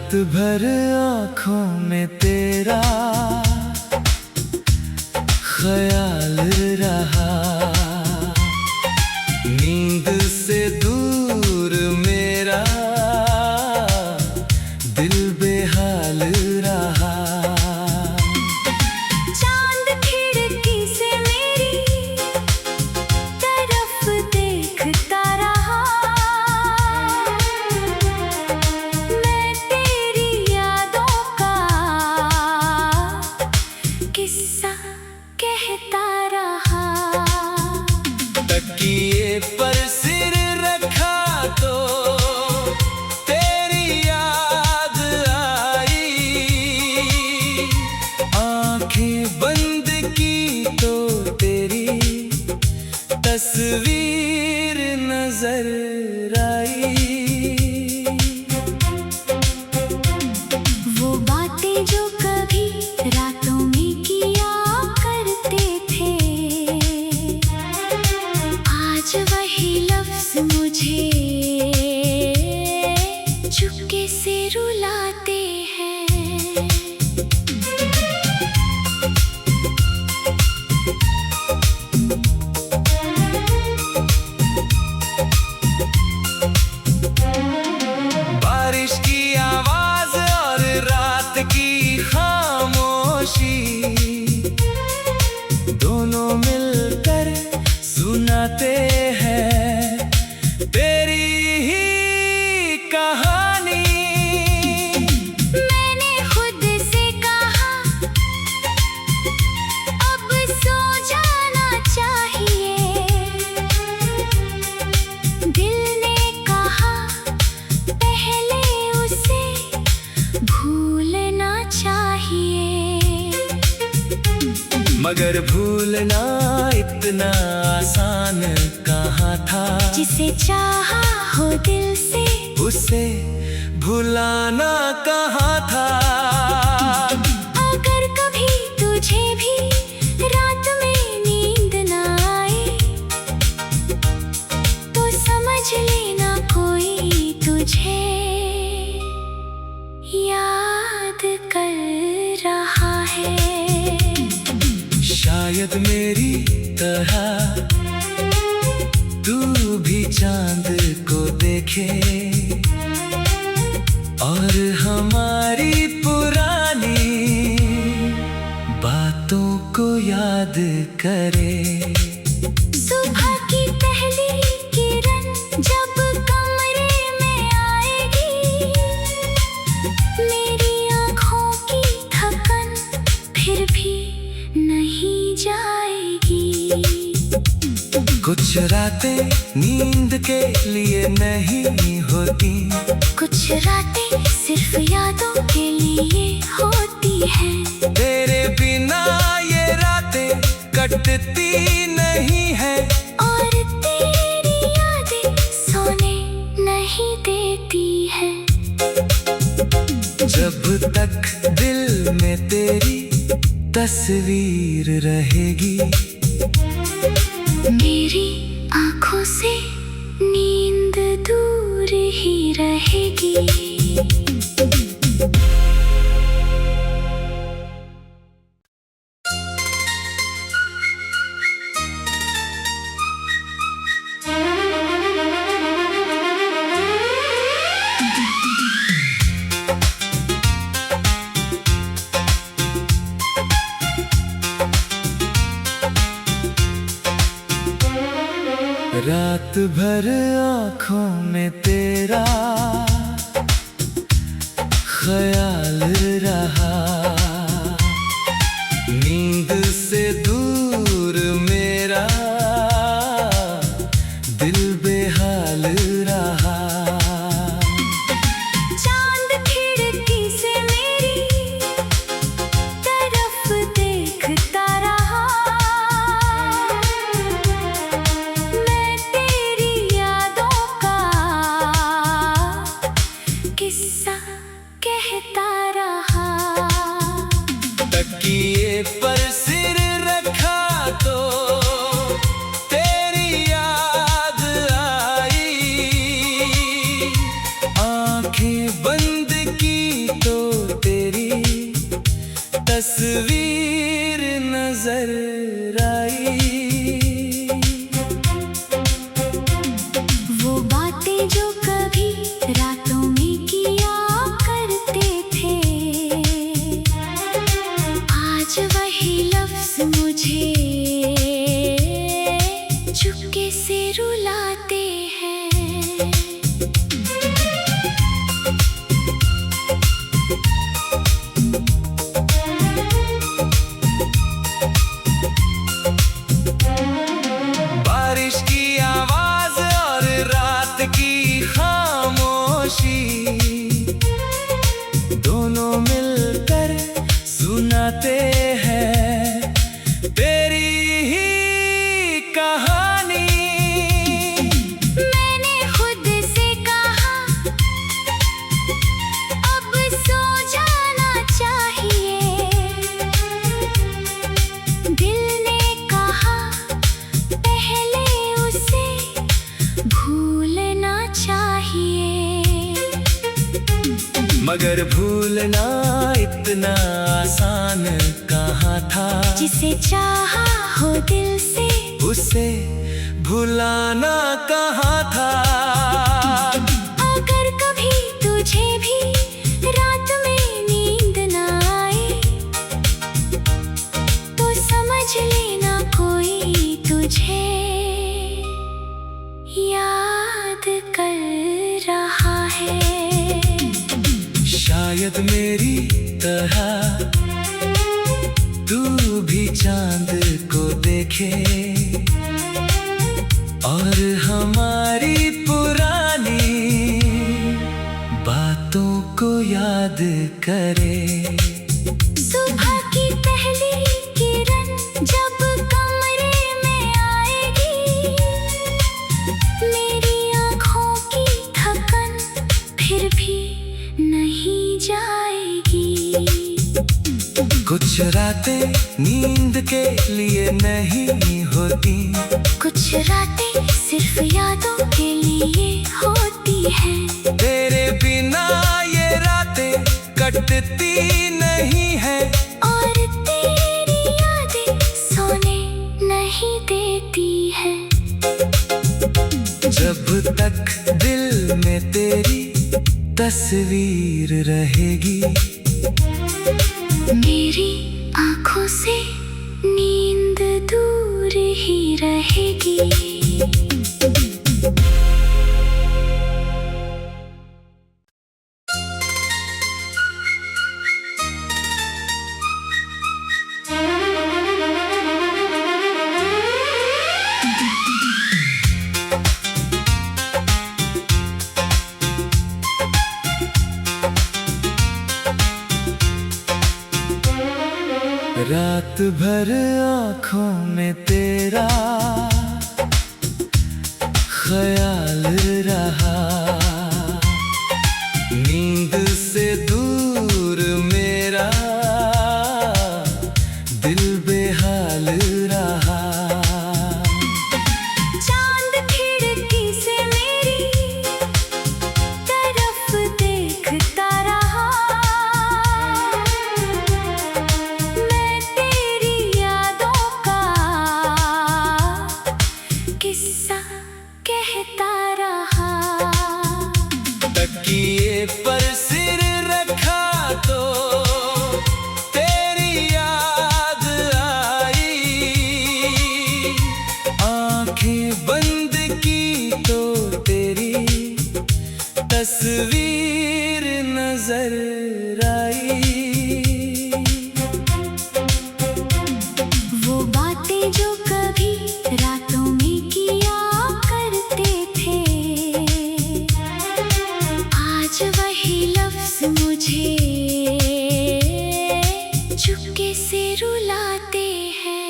रात भर आँखों में तेरा ख्याल रहा, नींद से दूर मेरा दिल बेहाल रहा। चांद खिड़की से मेरी तरफ देखता रहा, मैं तेरी यादों का किस्सा कहता रहा। तकिए पर सिर रखा तो तेरी याद आई, आंखें बंद की तो तेरी तस्वीर नजर आई। वो बातें जो कभी रातों में किया करते थे, आज वही लफ्ज मुझे चुपके से रुलाते हैं। बारिश की आवाज और रात की खामोशी दोनों मिलकर सुनाते हैं तेरी ही कहानी। मैंने खुद से कहा अब सो जाना चाहिए, दिल ने कहा पहले उसे भूलना चाहिए। मगर भूलना इतना आसान कहाँ था, जिसे चाहा हो दिल से उसे भुलाना कहाँ था। अगर कभी तुझे भी रात में नींद न आए तो समझ लेना कोई तुझे याद कर रहा है। शायद मेरी तरह तू भी चांद को देखे और हमारी पुरानी बातों को याद करे। सुबह की पहली किरण जब कमरे में आएगी, मेरी आँखों की थकन फिर भी नहीं जाएगी। कुछ रातें नींद के लिए नहीं होती, कुछ रातें सिर्फ यादों के लिए होती हैं। तेरे बिना ये रातें कटती नहीं है, और तेरी यादें सोने नहीं देती है। जब तक दिल में तेरी तस्वीर रहेगी, मेरी आँखों से नींद दूर ही रहेगी। रात भर आँखों में तेरा ख्याल रहा, नींद से दूर मेरा दिल बेहाल रहा। चांद खिड़की से मेरी तरफ देखता रहा, मैं तेरी यादों का किस्सा कहता रहा। रुलाते हैं। बारिश की आवाज और रात की खामोशी दोनों मिलकर सुनाते हैं तेरी ही कहानी। मैंने खुद से कहा अब सो जाना चाहिए। दिल ने कहा पहले उसे भूलना चाहिए। मगर भूलना इतना आसान कहाँ था। जिसे चाहा हो दिल से उसे भुलाना कहाँ था। अगर कभी तुझे भी रात में नींद न आए तो समझ लेना कोई तुझे याद कर रहा है। शायद मेरी तरह तू भी चांद को देखे और हमारी पुरानी बातों को याद करे। सुबह की पहली किरण जब कमरे में आएगी मेरी आँखों की थकन फिर भी नहीं जाएगी। कुछ रातें नींद के लिए नहीं होती। कुछ रातें सिर्फ यादों के लिए होती हैं। तेरे बिना ये रातें कटती नहीं है और तेरी यादें सोने नहीं देती है। जब तक दिल में तेरी तस्वीर रहेगी मेरी आँखों से नींद दूर ही रहेगी। रात भर आँखों में तेरा ख्याल रहा। नींद से दूर मेरा दिल बेहाल रहा। चांद खिड़की से मेरी तरफ देखता रहा। मैं तेरी यादों का किस्सा कहता रहा। तकिए पर सिर रखा तो तेरी याद आई। आंखें बंद की तो तेरी तस्वीर नजर आई। वो बातें जो कभी रातों में किया करते थे आज वही लफ्ज मुझे चुपके से रुलाते हैं।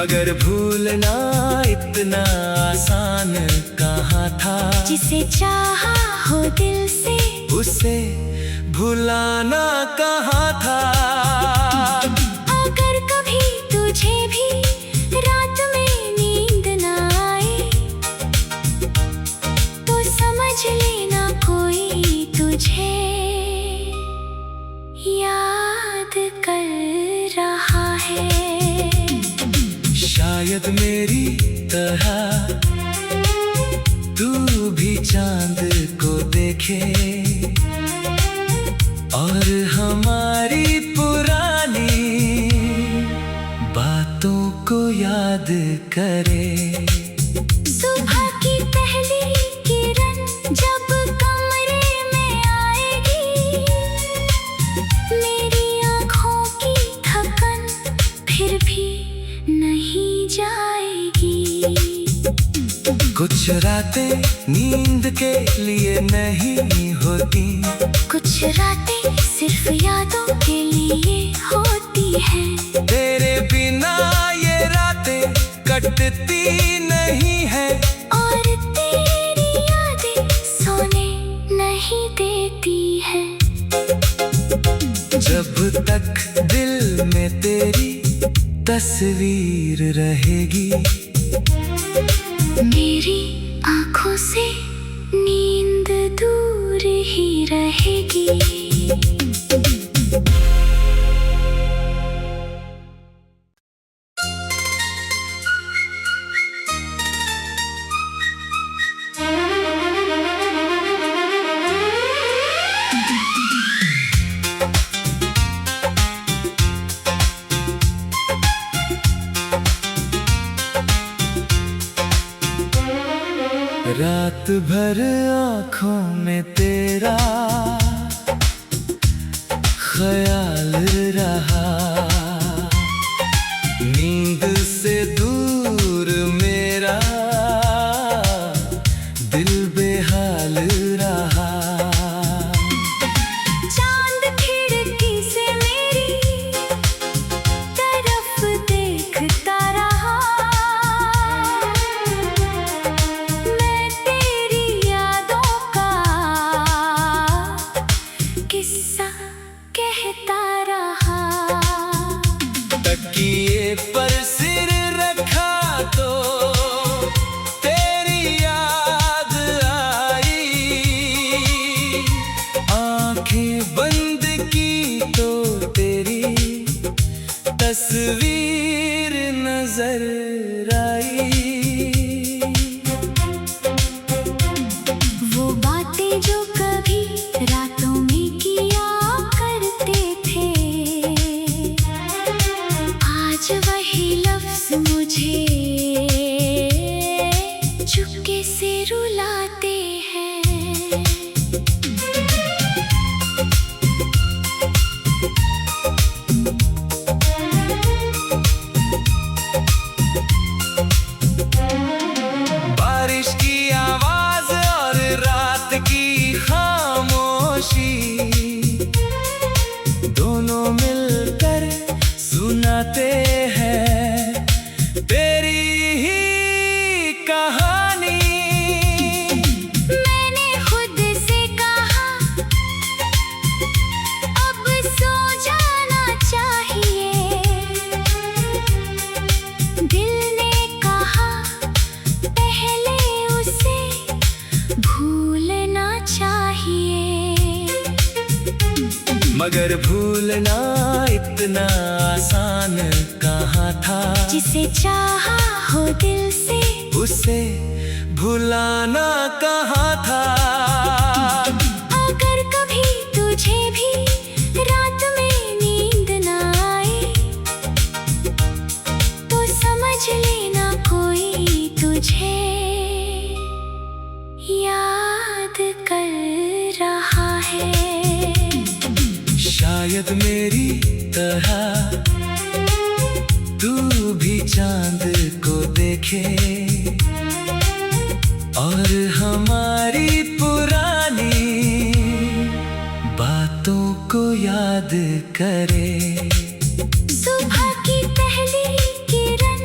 मगर भूलना इतना आसान कहाँ था। जिसे चाहा हो दिल से उसे भुलाना कहाँ था। अगर कभी तुझे भी रात में नींद न आए तो समझ लेना कोई तुझे याद कर रहा है। शायद मेरी तरह तू भी चांद को देखे और हमारी पुरानी बातों को याद करे। सुबह की पहली किरण जब कमरे में आएगी मेरी आँखों की थकन फिर भी नहीं जाएगी। कुछ रातें नींद के लिए नहीं होती, कुछ रातें सिर्फ यादों के लिए होती हैं। तेरे बिना ये रातें कटती नहीं है और तेरी यादें सोने नहीं देती हैं। जब तक दिल में तेरी तस्वीर रहेगी मेरी आँखों से नींद दूर ही रहेगी। रात भर आँखों में तेरा ख्याल रहा, नींद से दूर मेरा दिल बेहाल रहा। चांद खिड़की से मेरी तरफ देखता रहा, मैं तेरी यादों का किस्सा कहता रहा। तकिए पर सिर रखा तो तेरी याद आई, आंखें बंद की तो तेरी तस्वीर नजर आई। वो बातें जो कभी रातों में किया करते थे आज वही लफ्ज मुझे चुपके से रुलाते हैं। बारिश की आवाज और रात की खामोशी दोनों मिलकर सुनाते हैं तेरी ही कहानी। मैंने खुद से कहा अब सो जाना चाहिए, दिल ने कहा पहले उसे भूलना चाहिए। मगर भूलना इतना आसान कहाँ था। जिसे चाहा हो दिल से उसे भुलाना कहाँ था। अगर कभी तुझे भी रात में नींद न आए तो समझ लेना कोई तुझे याद कर रहा है। शायद मेरी तरह तू भी चांद को देखे और हमारी पुरानी बातों को याद करे। सुबह की पहली किरण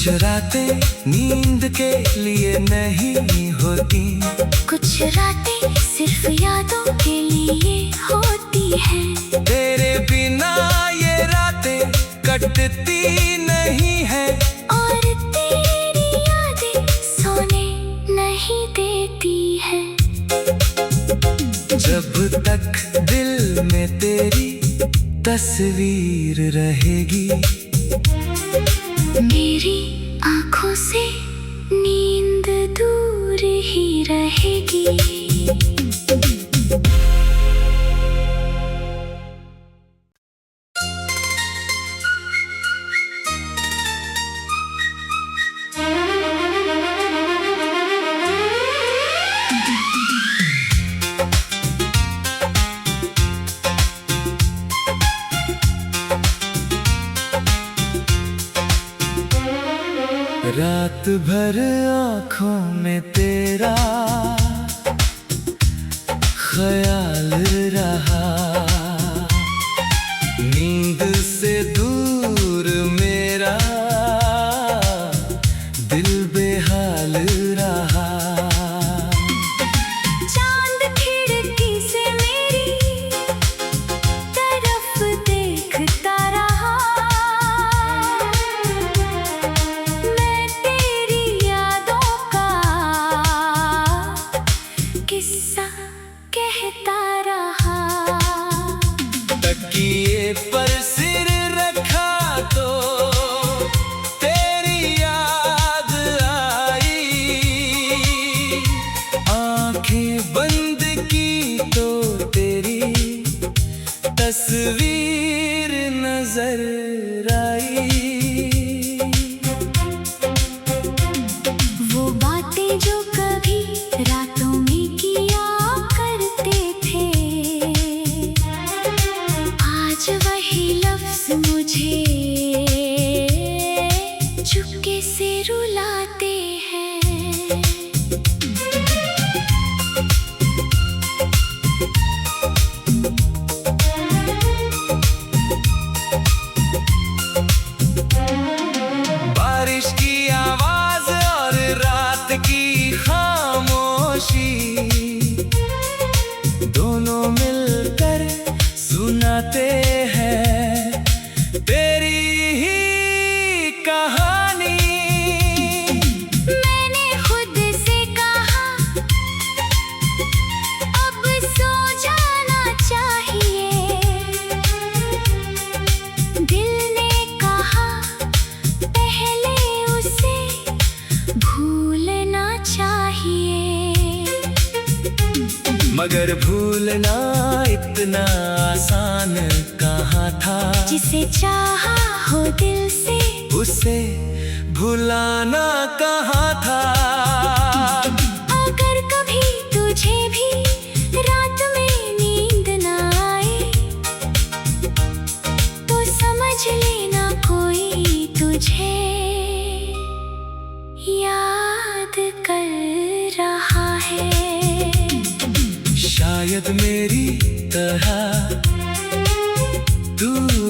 कुछ रातें नींद के लिए नहीं होती, कुछ रातें सिर्फ यादों के लिए होती हैं। तेरे बिना ये रातें कटती नहीं है, और तेरी यादें सोने नहीं देती है। जब तक दिल में तेरी तस्वीर रहेगी, मेरी आँखों से नींद दूर ही रहेगी। रात भर आँखों में तेरा ख्याल रहा, नींद से दूर मेरा दिल बेहाल रहा। चांद खिड़की से मेरी तरफ देखता रहा, मैं तेरी यादों का किस्सा कहता रहा। तकिए पर सिर रखा तो तेरी याद आई, आंखें बंद की तो तेरी तस्वीर नजर आई। वो बातें जो कभी रातों में किया करते थे, आज वही लफ्ज मुझे चुपके से रुलाते हैं। बारिश की आवाज और रात की खामोशी दोनों मिलकर सुनाते हैं तेरी ही कहानी। मैंने खुद से कहा अब सो जाना चाहिए, दिल ने कहा पहले उसे भूलना चाहिए। मगर भूलना इतना आसान कहाँ था, जिसे चाहा हो दिल से उसे भुलाना कहाँ था। अगर कभी तुझे भी रात में नींद न आए, तो समझ लेना कोई तुझे याद कर रहा है। शायद मेरी तरह तू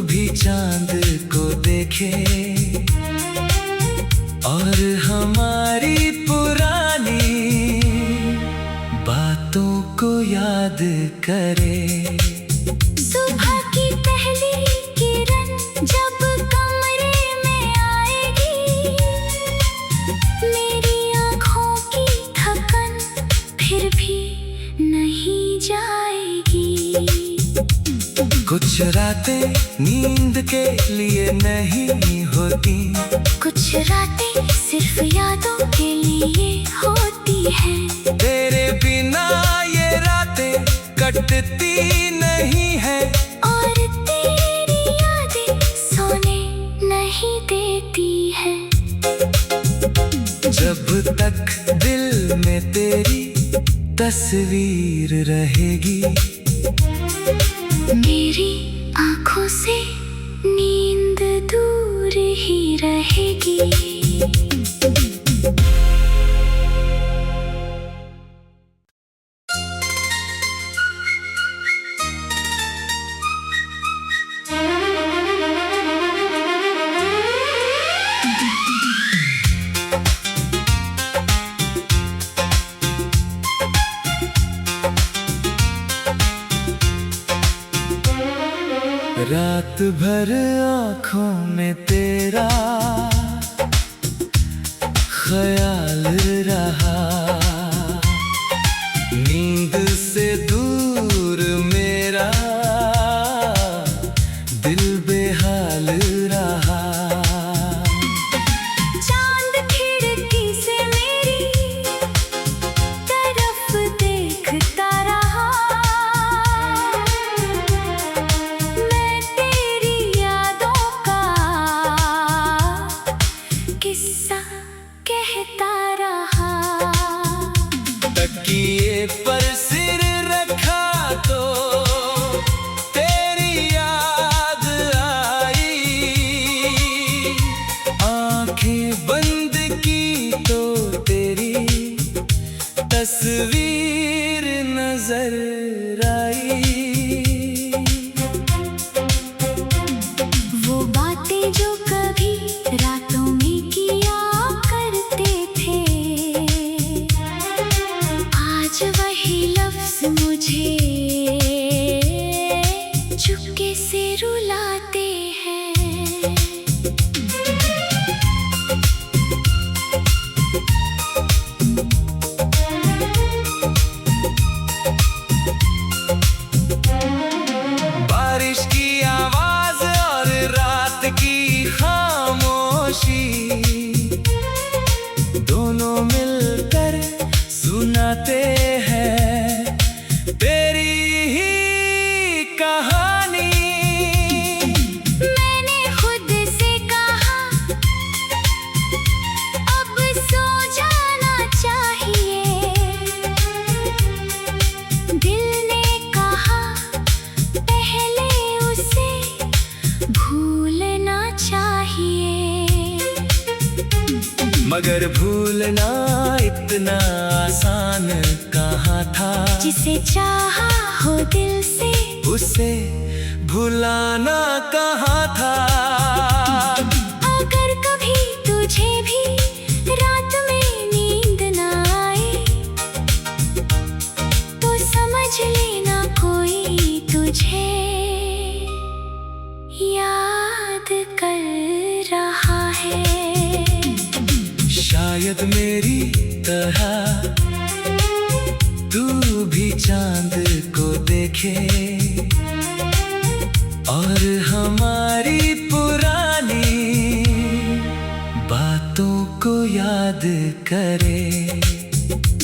भी चांद को देखे और हमारी पुरानी बातों को याद करे। सुबह की पहली किरण जब कमरे में आएगी, मेरी आँखों की थकन फिर भी नहीं जाएगी। कुछ रातें नींद के लिए नहीं होती, कुछ रातें सिर्फ यादों के लिए होती हैं। तेरे बिना ये रातें कटती नहीं है, और तेरी यादें सोने नहीं देती है। जब तक दिल में तेरी तस्वीर रहेगी, मेरी आँखों से नींद दूर ही रहेगी। रात भर आँखों में तेरा ख्याल रहा, नींद से दूर मेरा दिल बेहाल रहा। चांद खिड़की से मेरी तरफ देखता रहा, मैं तेरी यादों का किस्सा कहता रहा। तकिए पर सिर रखा तो तेरी याद आई, आंखें बंद की तो तेरी तस्वीर नजर आई। वो बातें जो कभी रातों में किया करते थे, आज वही लफ्ज मुझे चुपके से रुलाते हैं। बारिश की आवाज और रात की खामोशी दोनों मिलकर सुनाते हैं तेरी ही कहानी। मैंने खुद से कहा अब सो जाना चाहिए, दिल ने कहा पहले उसे भूलना चाहिए। मगर भूलना इतना आसान कहाँ था, जिसे चाहा हो दिल से उसे भुलाना कहाँ था। अगर कभी तुझे भी रात में नींद न आए तो समझ लेना कोई तुझे याद कर रहा है। शायद मेरी तरह तू भी चांद को देखे और हमारी पुरानी बातों को याद करे।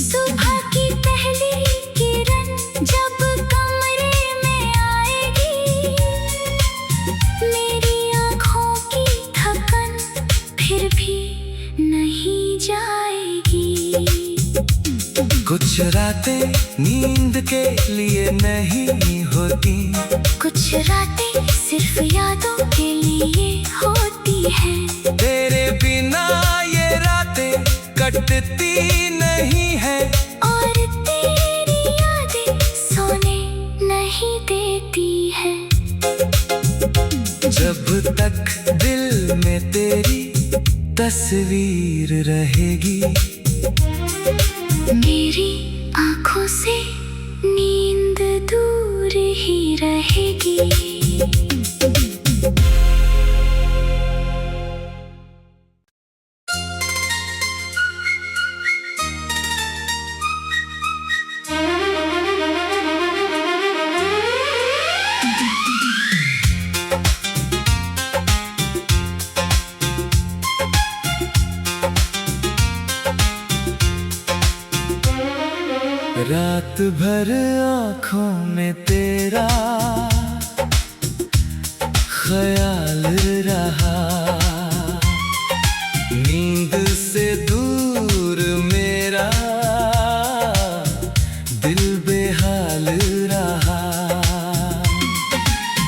सुबह की पहली किरण जब कमरे में आएगी, मेरी आँखों की थकन फिर भी नहीं जाएगी। कुछ रातें नींद के लिए नहीं होती, कुछ रातें सिर्फ यादों के लिए होती हैं। तेरे बिना ये रातें कटती नहीं है, और तेरी यादें सोने नहीं देती हैं। जब तक दिल में तेरी तस्वीर रहेगी, मेरी आँखों से नींद दूर ही रहेगी। रात भर आँखों में तेरा ख्याल रहा, नींद से दूर मेरा दिल बेहाल रहा।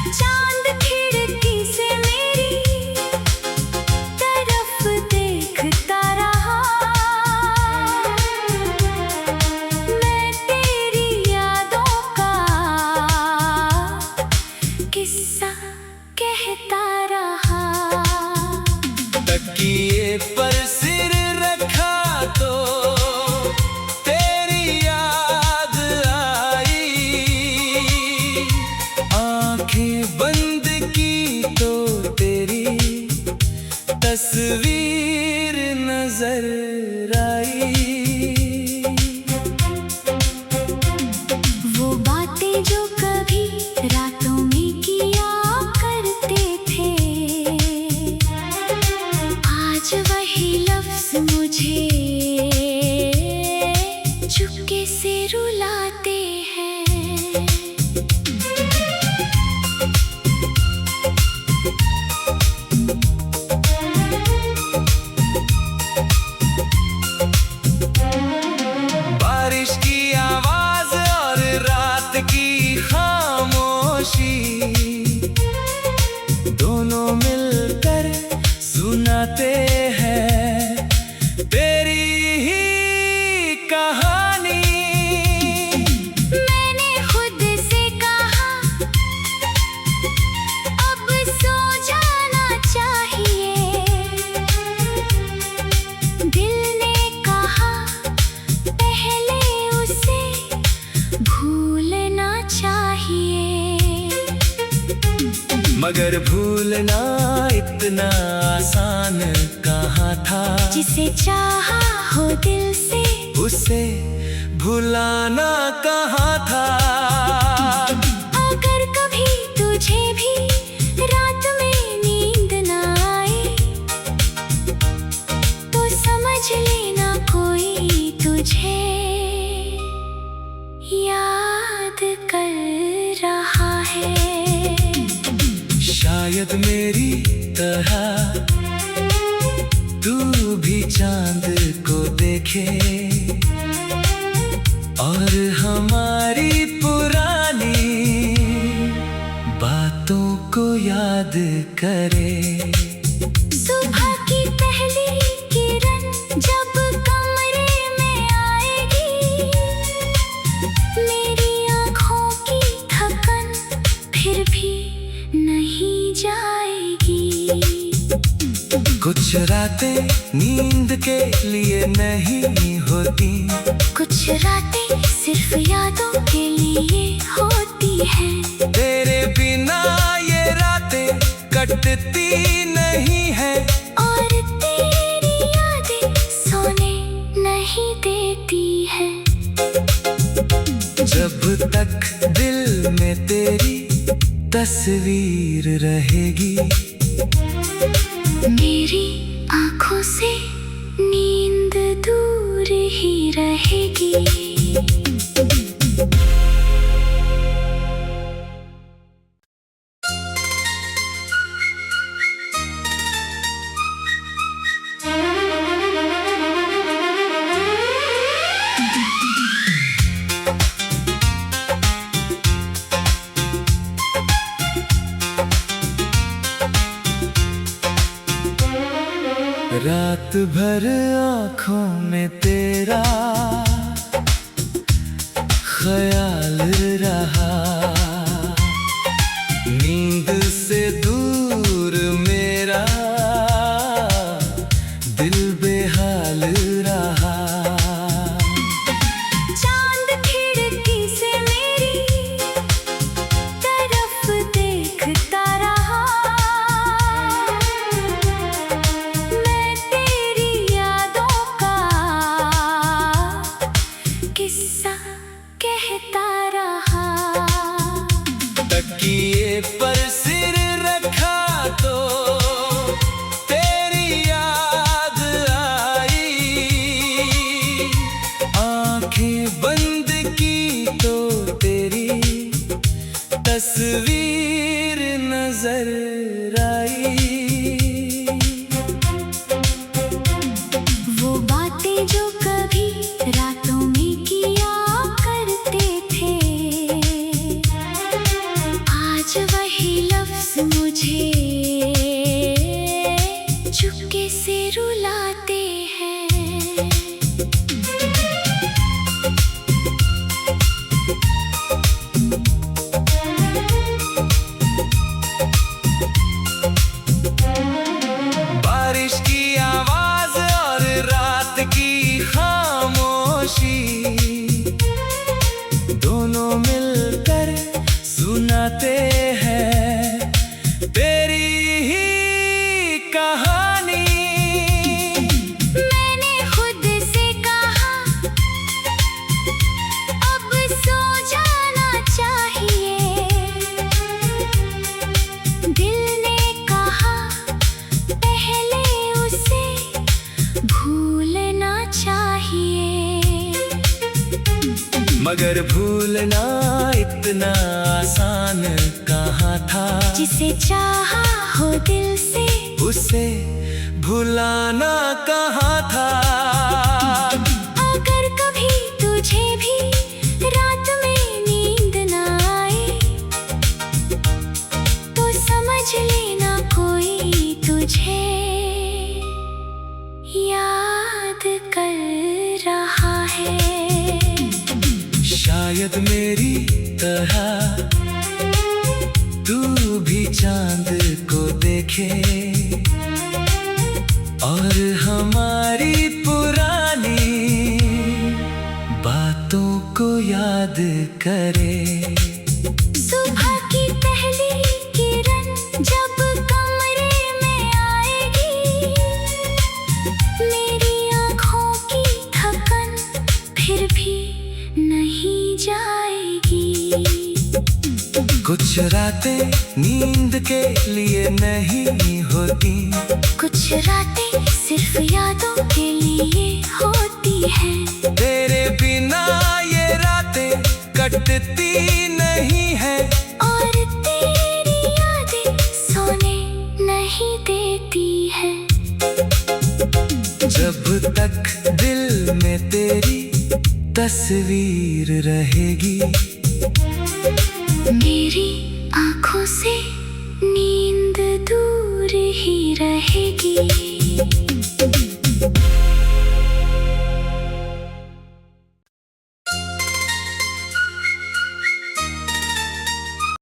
चांद खिड़की से मेरी तरफ देखता रहा, मैं तेरी यादों का किस्सा कहता रहा। मगर भूलना इतना आसान कहाँ था। जिसे चाहा हो दिल से उसे भुलाना कहाँ था। अगर कभी तुझे भी रात में नींद न आए तो समझ लेना कोई तुझे याद कर रहा है। शायद मेरी तरह तू भी चांद को देखे और हमारी पुरानी बातों को याद करे। सुबह की पहली किरण जब कमरे में आएगी मेरी आँखों की थकन फिर भी नहीं जाएगी। कुछ रातें नींद के लिए नहीं होती, कुछ रातें सिर्फ यादों के लिए होती हैं। तेरे बिना ये रातें कटती नहीं है और तेरी यादें सोने नहीं देती है। जब तक दिल में तेरी तस्वीर रहेगी मेरी आँखों से नींद दूर ही रहेगी। रात भर आँखों में तेरा ख्याल रहा, नींद से दूर मेरा दिल बेहाल रहा। चांद खिड़की से मेरी तरफ देखता रहा, मैं तेरी यादों का किस्सा कहता रहा। तकिए पर सिर रखा तो तेरी याद आई, आंखें बंद की तो तेरी तस्वीर नजर आई। वो बातें जो कभी रातों में किया करते थे आज वही लफ्ज मुझे चुपके से रुलाते हैं। बारिश की आवाज और रात की खामोशी दोनों मिलकर सुनाते हैं तेरी ही कहानी। मैंने खुद से कहा अब सो जाना चाहिए, दिल ने कहा पहले उसे भूलना चाहिए। मगर भूलना इतना आसान कहाँ था। जिसे चाहा हो दिल से उसे भुलाना कहाँ था। अगर कभी तुझे भी रात में नींद न आए तो समझ लेना कोई तुझे याद कर रहा है। शायद मेरी तरह तू भी चांद को देखे और हमारी पुरानी बातों को याद करे। सुबह की पहली किरण कुछ रातें नींद के लिए नहीं होती, कुछ रातें सिर्फ यादों के लिए होती हैं। तेरे बिना ये रातें कटती नहीं है, और तेरी यादें सोने नहीं देती है। जब तक दिल में तेरी तस्वीर रहेगी, मेरी आँखों से नींद दूर ही रहेगी।